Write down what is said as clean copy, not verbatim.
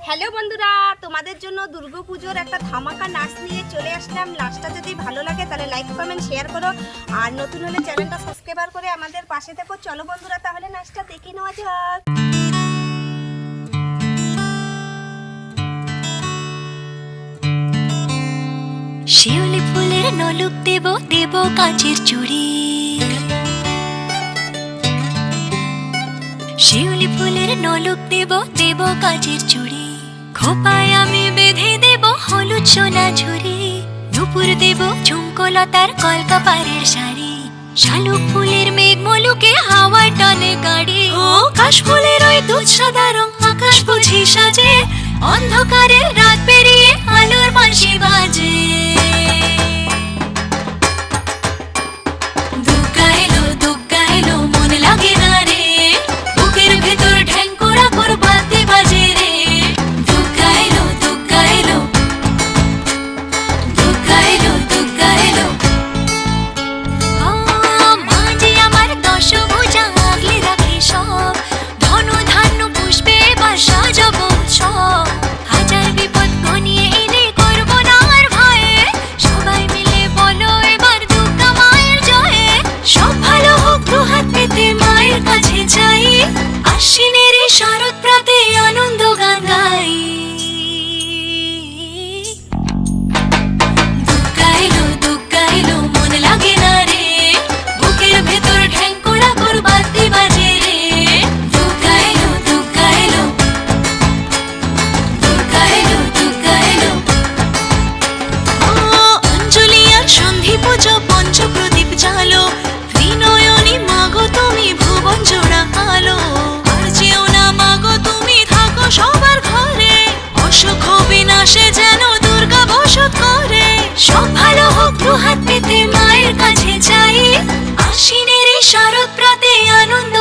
Hello বন্ধুরা, তোমাদের জন্য দুর্গাপুজোর একটা ধামাকা নাচ নিয়ে চলে আসলাম। নাচটা যদি ভালো লাগে তাহলে লাইক কমেন্ট শেয়ার করো, আর নতুন হলে চ্যানেলটা সাবস্ক্রাইব করে আমাদের পাশে থেকো। চলো বন্ধুরা, তাহলে নাচটা দেখে নেওয়া যাক। শিউলি ফুলের নলুক দেব দেব কাঁচের চুড়ি, শিউলি ফুলের নলুক দেব দেব কাঁচের চুড়ি, খোপায় আমি বেঁধে দেব হলুদ সোনা ঝুড়ি, নুপুর দেব ঝুমকোলতার কলকাপাড়ের শাড়ি, শালুক ফুলের মেঘ মলুকে হাওয়ার টানে গাড়ি, ও কাশ ফুলের ওই দুধ সাদা রং আকাশ বুঝি সাজে, অন্ধকারের রাত পেরিয়ে আলোর বাঁশি বাজে। দুগ্গা এলো মন লাগে না রে, বুকের ভেতর ঢ্যাঙ্কুরা করবাতে বাজে রে। দুগ্গা এলো মাঝে আমার দশভুজা আগলে রাখে সব, ধন ধান্য পুষ্পে এবার সাজাবো সব, হাজার বিপদ ঘনিয়ে এলে করবো না আর ভয়ে, সবাই মিলে বলো এবার দুর্গা মায়ের জয়ে। সব ভালো হোক দুহাত পেতে মায়ের কাছে যাই, আশ্বিনের এই শরৎ প্রাতে আনন্দ গান গাই। দুগ্গা এলো মন লাগে না রে, বুকের ভেতর ঢ্যাঙ্কুরা করবাতে বাজে রে। দুগ্গা এলো অঞ্জলি আর সন্ধি পুজো পঞ্চপ্রদীপ জালো, ত্রিনয়নী মাগো তুমি ভুবন জোড়া আলো, আর যেও না মাগো তুমি থাকো সবার ঘরে, অসুখ বিনাশে যেন দুর্গা বসত করে। সব ভালো হোক দুহাত পেতে মায়ের কাছে যাই, আশ্বিনের এই শরৎ প্রাতে আনন্দ